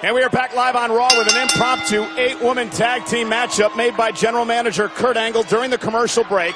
And we are back live on Raw with an impromptu 8-woman tag team matchup made by General Manager Kurt Angle during the commercial break.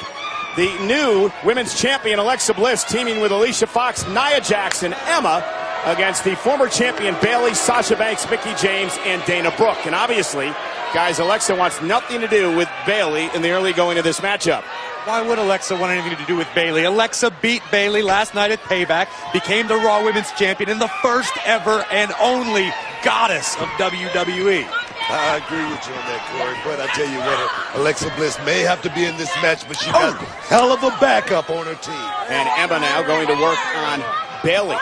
The new women's champion Alexa Bliss teaming with Alicia Fox, Nia Jax, and Emma against the former champion Bayley, Sasha Banks, Mickie James, and Dana Brooke. And obviously, guys, Alexa wants nothing to do with Bayley in the early going of this matchup. Why would Alexa want anything to do with Bayley? Alexa beat Bayley last night at Payback, became the Raw Women's Champion, and the first ever and only goddess of WWE. I agree with you on that, Corey, but I tell you what, Alexa Bliss may have to be in this match, but she got a hell of a backup on her team. And Emma now going to work on Bayley.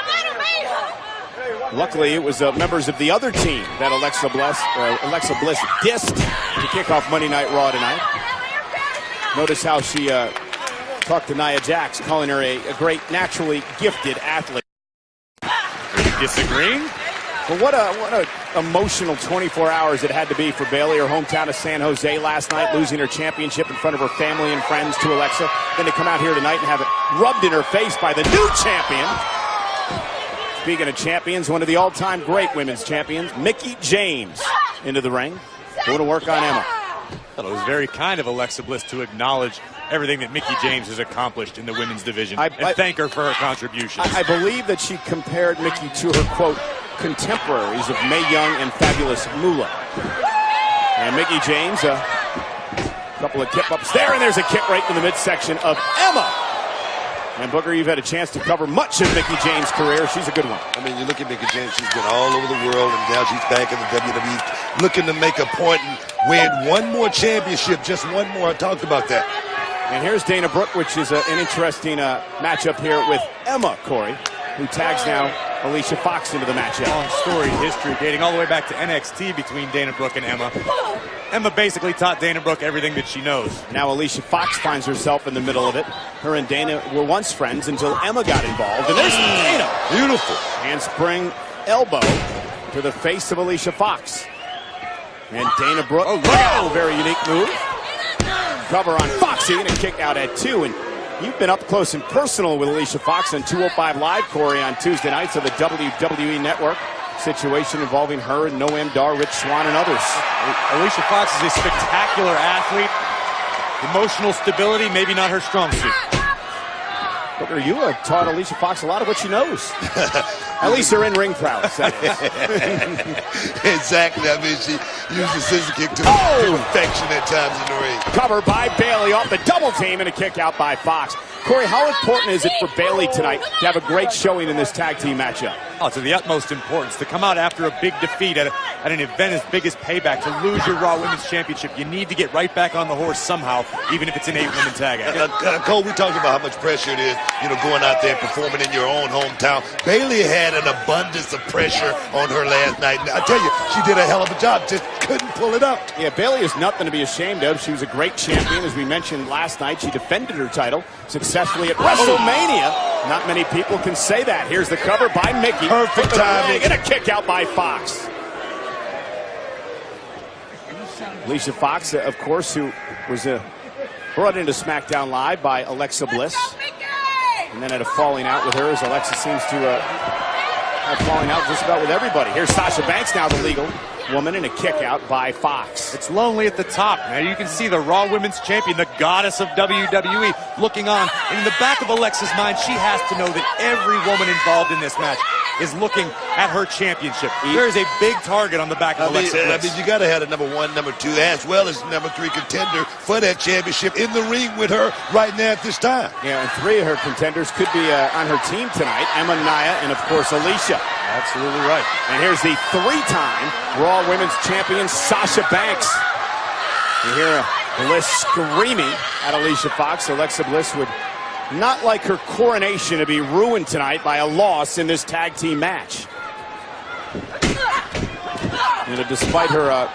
Luckily, it was members of the other team that Alexa Bliss dissed to kick off Monday Night Raw tonight. Notice how she talked to Nia Jax, calling her a great, naturally gifted athlete. Are you disagreeing? But what a emotional 24 hours it had to be for Bayley, her hometown of San Jose last night, losing her championship in front of her family and friends to Alexa. Then to come out here tonight and have it rubbed in her face by the new champion. Speaking of champions, one of the all-time great women's champions, Mickie James, into the ring. Going to work on Emma. Well, it was very kind of Alexa Bliss to acknowledge everything that Mickie James has accomplished in the women's division and thank her for her contributions. I believe that she compared Mickie to her, quote, contemporaries of Mae Young and Fabulous Moolah. And Mickie James, a couple of kip-ups there, and there's a kick right in the midsection of Emma. And Booker, you've had a chance to cover much of Mickie James' career. She's a good one. I mean, you look at Mickie James, she's been all over the world, and now she's back in the WWE, looking to make a point and win one more championship, just one more. I talked about that. And here's Dana Brooke, which is an interesting matchup here with Emma, Corey, who tags now Alicia Fox into the matchup. Long storied history dating all the way back to NXT between Dana Brooke and Emma. Emma basically taught Dana Brooke everything that she knows. Now Alicia Fox finds herself in the middle of it. Her and Dana were once friends until Emma got involved. And there's Dana. Beautiful. Handspring elbow to the face of Alicia Fox. And Dana Brooke, very unique move. Cover on Foxy and a kick out at 2. And you've been up close and personal with Alicia Fox on 205 Live, Corey, on Tuesday nights of the WWE Network. Situation involving her and Noam Dar, Rich Swann, and others. Alicia Fox is a spectacular athlete. Emotional stability, maybe not her strong suit. Booker, you have taught Alicia Fox a lot of what she knows. At least her in-ring prowess, that is. Exactly. I mean, she used the scissor kick to perfection at times in the ring. Cover by Bayley off the double team and a kick out by Fox. Corey, how important is it for Bayley tonight to have a great showing in this tag team matchup? Oh, to the utmost importance. To come out after a big defeat at an event as big as Payback, to lose your Raw Women's Championship, you need to get right back on the horse somehow, even if it's an 8-woman tag. Cole, we talked about how much pressure it is, going out there and performing in your own hometown. Bayley had an abundance of pressure on her last night. And I tell you, she did a hell of a job. Just couldn't pull it up. Yeah, Bayley is nothing to be ashamed of. She was a great champion. As we mentioned last night, she defended her title successfully at WrestleMania. Not many people can say that. Here's the cover by Mickie. Perfect timing. And a kick out by Fox. Alicia Fox, of course, who was brought into SmackDown Live by Alexa Bliss. And then had a falling out with her, as Alexa seems to have falling out just about with everybody. Here's Sasha Banks, now the legal woman, and a kick out by Fox. It's lonely at the top. Now you can see the Raw Women's Champion, the goddess of WWE, looking on. And in the back of Alexa's mind, she has to know that every woman involved in this match is looking at her championship. There is a big target on the back of Alexa Bliss. I mean, you got to have a number 1, number 2, as well as number 3 contender for that championship in the ring with her right now at this time. Yeah, and 3 of her contenders could be on her team tonight. Emma, Nia, and of course Alicia. Absolutely right. And here's the 3-time Raw Women's Champion, Sasha Banks. You hear Bliss screaming at Alicia Fox. Alexa Bliss would not like her coronation to be ruined tonight by a loss in this tag team match. Despite her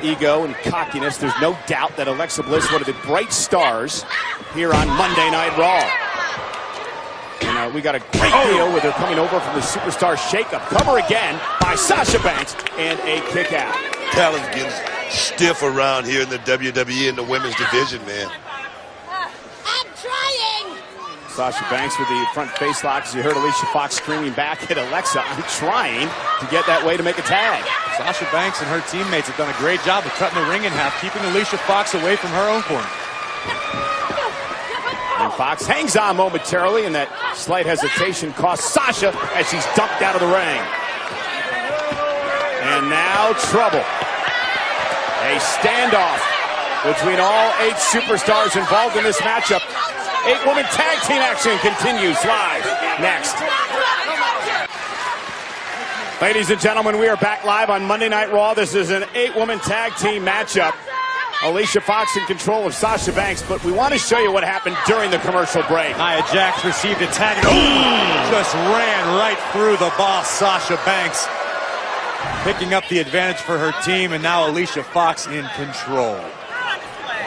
ego and cockiness, there's no doubt that Alexa Bliss, one of the bright stars here on Monday Night Raw. And we got a great deal with her coming over from the Superstar Shakeup. Cover again by Sasha Banks and a kick out. Talent's getting stiff around here in the WWE in the women's division, man. I'm trying. Sasha Banks with the front face lock, as you heard Alicia Fox screaming back at Alexa, I'm trying to get that way to make a tag. Sasha Banks and her teammates have done a great job of cutting the ring in half, keeping Alicia Fox away from her own corner. And Fox hangs on momentarily, and that slight hesitation costs Sasha as she's dumped out of the ring. And now trouble. A standoff between all 8 superstars involved in this matchup. 8-woman tag team action continues live next. Ladies and gentlemen, we are back live on Monday Night Raw. This is an 8-woman tag team matchup. Alicia Fox in control of Sasha Banks, but we want to show you what happened during the commercial break. Nia Jax received a tag. Just ran right through the boss, Sasha Banks. Picking up the advantage for her team, and now Alicia Fox in control.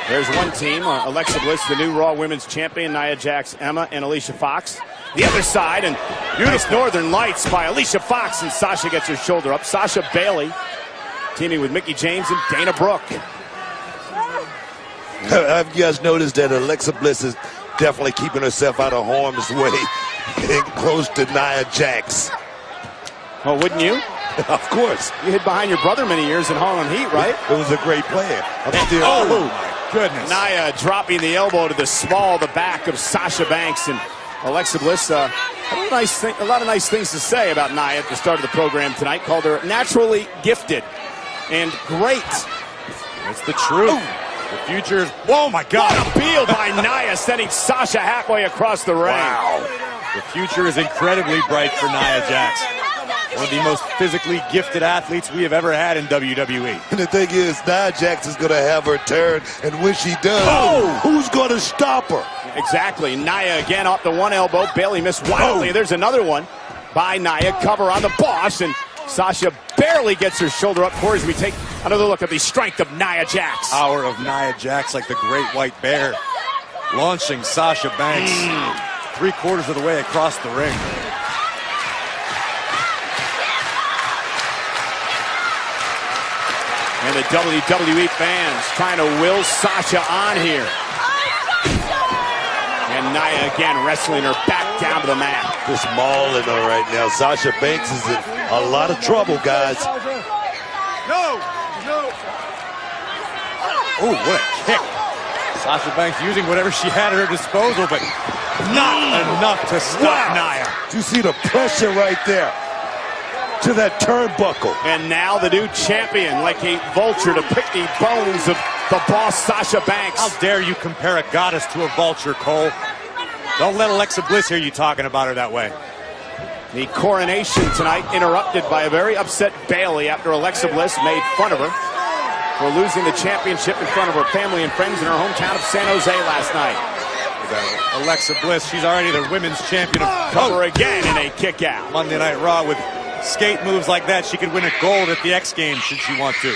There's one team, Alexa Bliss, the new Raw Women's Champion, Nia Jax, Emma, and Alicia Fox. The other side, and beautiful Northern Lights by Alicia Fox, and Sasha gets her shoulder up. Sasha Bailey teaming with Mickie James and Dana Brooke. Have you guys noticed that Alexa Bliss is definitely keeping herself out of harm's way and close to Nia Jax? Oh, wouldn't you? Of course. You hid behind your brother many years in Harlem Heat, right? It was a great plan. Oh, my goodness. Nia dropping the elbow to the back of Sasha Banks, and Alexa Bliss, a lot of nice things to say about Nia at the start of the program tonight. Called her naturally gifted and great. It's the truth. Ooh. The future is, oh my God. What a field by Nia, sending Sasha halfway across the ring. Wow. The future is incredibly bright for Nia Jax. One of the most physically gifted athletes we have ever had in WWE. And the thing is, Nia Jax is going to have her turn, and when she does, who's going to stop her? Exactly. Nia again off the one elbow. Bailey missed wildly. There's another one by Nia. Cover on the boss, and Sasha barely gets her shoulder up. Corey, as we take another look at the strength of Nia Jax. Power of Nia Jax like the great white bear. Launching Sasha Banks 3/4 of the way across the ring. And the WWE fans trying to will Sasha on here. And Nia again wrestling her back down to the mat. Just mauling her right now. Sasha Banks is in a lot of trouble, guys. No. Oh, what a kick. Sasha Banks using whatever she had at her disposal, but not enough to stop Nia. Do you see the pressure right there? To that turnbuckle. And now the new champion, like a vulture, to pick the bones of the boss, Sasha Banks. How dare you compare a goddess to a vulture, Cole? Don't let Alexa Bliss hear you talking about her that way. The coronation tonight interrupted by a very upset Bailey after Alexa Bliss made fun of her for losing the championship in front of her family and friends in her hometown of San Jose last night. Alexa Bliss, she's already the women's champion of cover again in a kick out. Monday Night Raw with skate moves like that, she could win a gold at the X Games should she want to.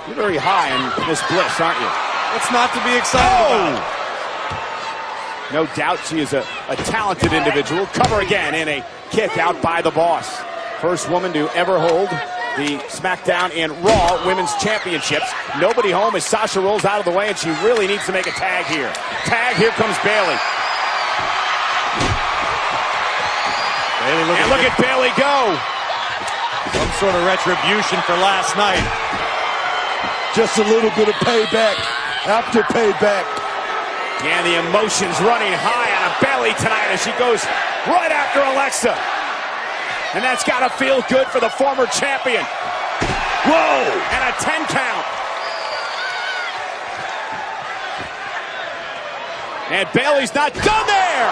You're very high on Miss Bliss, aren't you? What's not to be excited about? No doubt she is a talented individual. Cover again in a kick out by the boss. First woman to ever hold the SmackDown and Raw Women's Championships. Nobody home as Sasha rolls out of the way, and she really needs to make a tag here. Tag, here comes Bailey. And look at Bailey go. Some sort of retribution for last night. Just a little bit of payback after payback. And the emotions running high on Bailey tonight as she goes right after Alexa. And that's got to feel good for the former champion. Whoa! And a 10 count. And Bailey's not done there.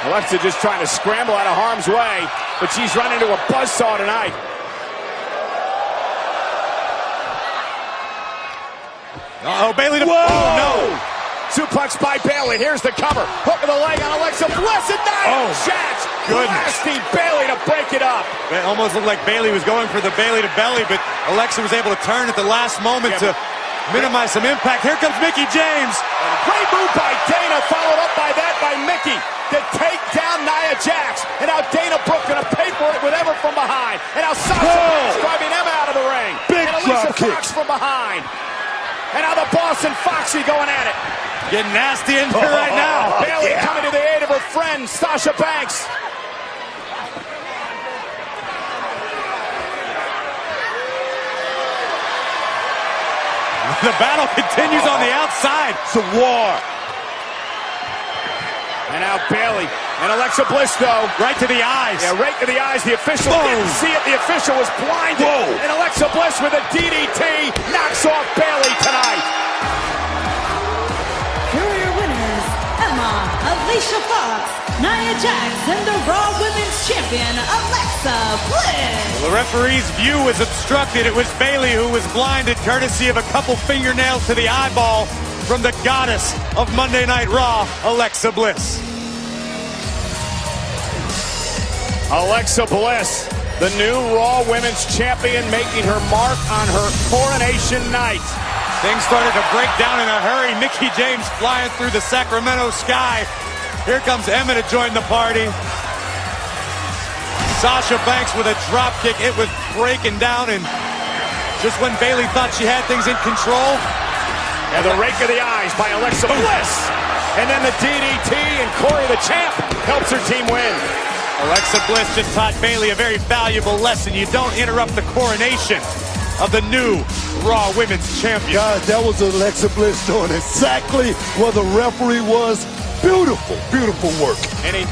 Alexa just trying to scramble out of harm's way, but she's run into a buzzsaw tonight. Uh-oh, Bailey to... Whoa! Oh, no! Suplex by Bailey. Here's the cover. Hook of the leg on Alexa Bliss, and Nia Jax blasting Bailey to break it up. It almost looked like Bailey was going for the Bailey to belly, but Alexa was able to turn at the last moment to minimize some impact. Here comes Mickie James. Great move by Dana, followed up by that by Mickie to take down Nia Jax. And now Dana Brooke going to pay for it with Emma from behind. And now Sasha Banks driving Emma out of the ring. Big and Alicia drop kick Fox from behind. And now the boss and Foxy going at it. Getting nasty in here right now. Bailey coming to the aid of her friend, Sasha Banks. The battle continues on the outside. It's a war. And now Bayley and Alexa Bliss, though. Right to the eyes. Yeah, right to the eyes. The official didn't see it. The official was blinded. Whoa. And Alexa Bliss with a DDT knocks off Bayley tonight. Career winners, Emma, Alicia Fox, Nia Jax, and the Raw Women's Champion, Alexa Bliss. The referee's view was obstructed. It was Bayley who was blinded, courtesy of a couple fingernails to the eyeball from the goddess of Monday Night Raw, Alexa Bliss. Alexa Bliss, the new Raw Women's Champion, making her mark on her coronation night. Things started to break down in a hurry. Mickie James flying through the Sacramento sky. Here comes Emma to join the party. Sasha Banks with a drop kick. It was breaking down, and just when Bayley thought she had things in control. And the rake of the eyes by Alexa Bliss. And then the DDT, and Corey the champ helps her team win. Alexa Bliss just taught Bayley a very valuable lesson. You don't interrupt the coronation of the new Raw Women's Champion. Guys, that was Alexa Bliss doing exactly where the referee was. Beautiful, beautiful work. And he